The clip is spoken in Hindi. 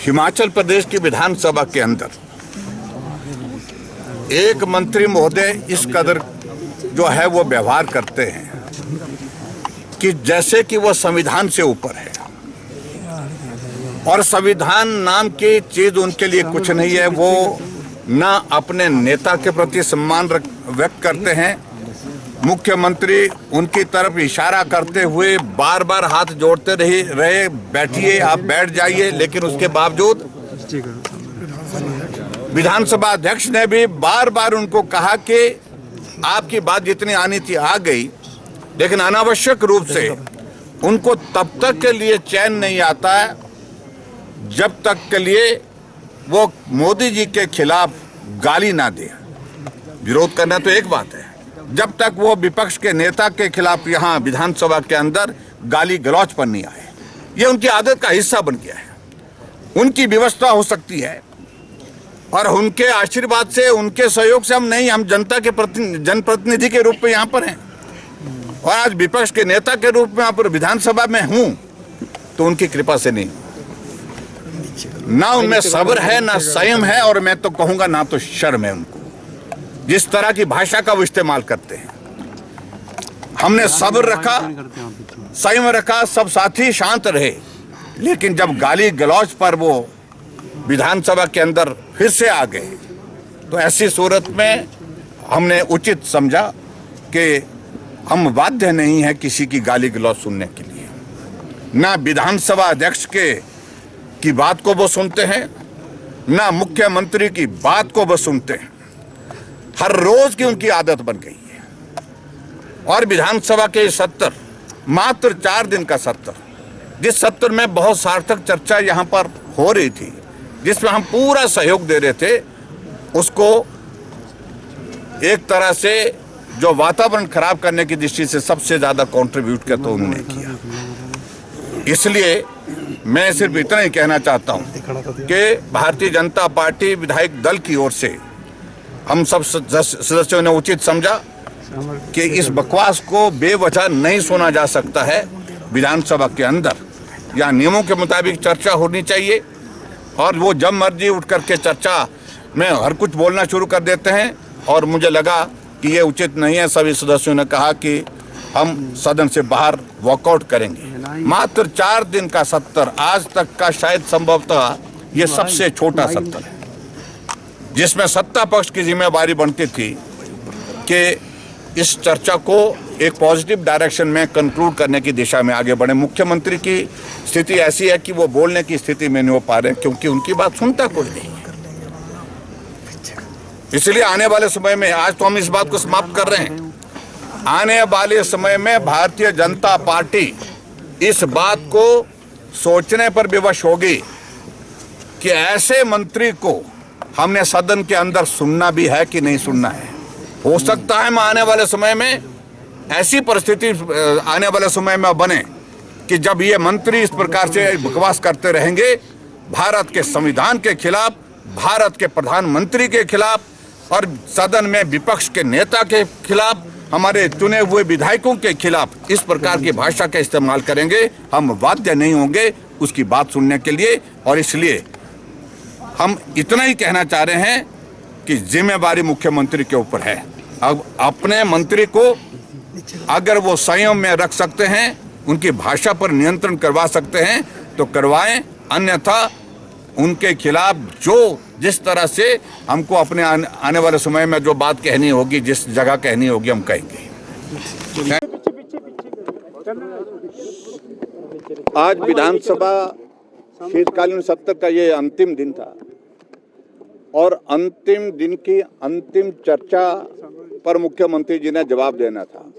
हिमाचल प्रदेश की विधानसभा के अंदर एक मंत्री महोदय इस कदर जो है वो व्यवहार करते हैं कि जैसे कि वो संविधान से ऊपर है और संविधान नाम की चीज उनके लिए कुछ नहीं है। वो ना अपने नेता के प्रति सम्मान व्यक्त करते हैं। मुख्यमंत्री उनकी तरफ इशारा करते हुए बार बार हाथ जोड़ते रहे बैठिए, आप बैठ जाइए, लेकिन उसके बावजूद विधानसभा अध्यक्ष ने भी बार बार उनको कहा कि आपकी बात जितनी आनी थी आ गई, लेकिन अनावश्यक रूप से उनको तब तक के लिए चैन नहीं आता है जब तक के लिए वो मोदी जी के खिलाफ गाली ना दे। विरोध करना तो एक बात है, जब तक वो विपक्ष के नेता के खिलाफ यहाँ विधानसभा के अंदर गाली गलौज पर नहीं आए, ये उनकी आदत का हिस्सा बन गया है। उनकी व्यवस्था हो सकती है और उनके आशीर्वाद से, उनके सहयोग से हम नहीं, हम जनता के जनप्रतिनिधि के रूप में यहाँ पर हैं और आज विपक्ष के नेता के रूप में यहाँ पर विधानसभा में हूँ, तो उनकी कृपा से नहीं। ना उनमें सब्र है, ना संयम है, और मैं तो कहूँगा ना तो शर्म है उनको, जिस तरह की भाषा का वो इस्तेमाल करते हैं। हमने सब्र रखा, संयम रखा, सब साथी शांत रहे, लेकिन जब गाली गलौज पर वो विधानसभा के अंदर फिर से आ गए, तो ऐसी सूरत में हमने उचित समझा कि हम बाध्य नहीं है किसी की गाली गलौज सुनने के लिए। ना विधानसभा अध्यक्ष की बात को वो सुनते हैं, ना मुख्यमंत्री की बात को वो सुनते हैं। हर रोज की उनकी आदत बन गई है। और विधानसभा के सत्र मात्र 4 दिन का सत्र, जिस सत्र में बहुत सार्थक चर्चा यहाँ पर हो रही थी, जिसमें हम पूरा सहयोग दे रहे थे, उसको एक तरह से जो वातावरण खराब करने की दृष्टि से सबसे ज्यादा कंट्रीब्यूट किया तो उन्होंने किया। इसलिए मैं सिर्फ इतना ही कहना चाहता हूं कि भारतीय जनता पार्टी विधायक दल की ओर से हम सब सदस्यों ने उचित समझा कि इस बकवास को बेवजह नहीं सुना जा सकता है। विधानसभा के अंदर या नियमों के मुताबिक चर्चा होनी चाहिए, और वो जब मर्जी उठ करके चर्चा में हर कुछ बोलना शुरू कर देते हैं, और मुझे लगा कि ये उचित नहीं है। सभी सदस्यों ने कहा कि हम सदन से बाहर वॉकआउट करेंगे। मात्र 4 दिन का सत्र, आज तक का शायद संभवतः ये सबसे छोटा सत्र है, जिसमें सत्ता पक्ष की जिम्मेवारी बनती थी कि इस चर्चा को एक पॉजिटिव डायरेक्शन में कंक्लूड करने की दिशा में आगे बढ़े। मुख्यमंत्री की स्थिति ऐसी है कि वो बोलने की स्थिति में नहीं हो पा रहे, क्योंकि उनकी बात सुनता कोई नहीं है। इसलिए आने वाले समय में, आज तो हम इस बात को समाप्त कर रहे हैं, आने वाले समय में भारतीय जनता पार्टी इस बात को सोचने पर विवश होगी कि ऐसे मंत्री को हमने सदन के अंदर सुनना भी है कि नहीं सुनना है। हो सकता है आने वाले समय में ऐसी परिस्थिति आने वाले समय में बने कि जब ये मंत्री इस प्रकार से बकवास करते रहेंगे, भारत के संविधान के खिलाफ, भारत के प्रधानमंत्री के खिलाफ और सदन में विपक्ष के नेता के खिलाफ, हमारे चुने हुए विधायकों के खिलाफ इस प्रकार की भाषा का इस्तेमाल करेंगे, हम बाध्य नहीं होंगे उसकी बात सुनने के लिए। और इसलिए हम इतना ही कहना चाह रहे हैं कि जिम्मेवारी मुख्यमंत्री के ऊपर है। अब अपने मंत्री को अगर वो संयम में रख सकते हैं, उनकी भाषा पर नियंत्रण करवा सकते हैं तो करवाएं, अन्यथा उनके खिलाफ जिस तरह से हमको अपने आने वाले समय में जो बात कहनी होगी, जिस जगह कहनी होगी, हम कहेंगे। आज विधानसभा शीतकालीन सत्र का ये अंतिम दिन था और अंतिम दिन की अंतिम चर्चा पर मुख्यमंत्री जी ने जवाब देना था।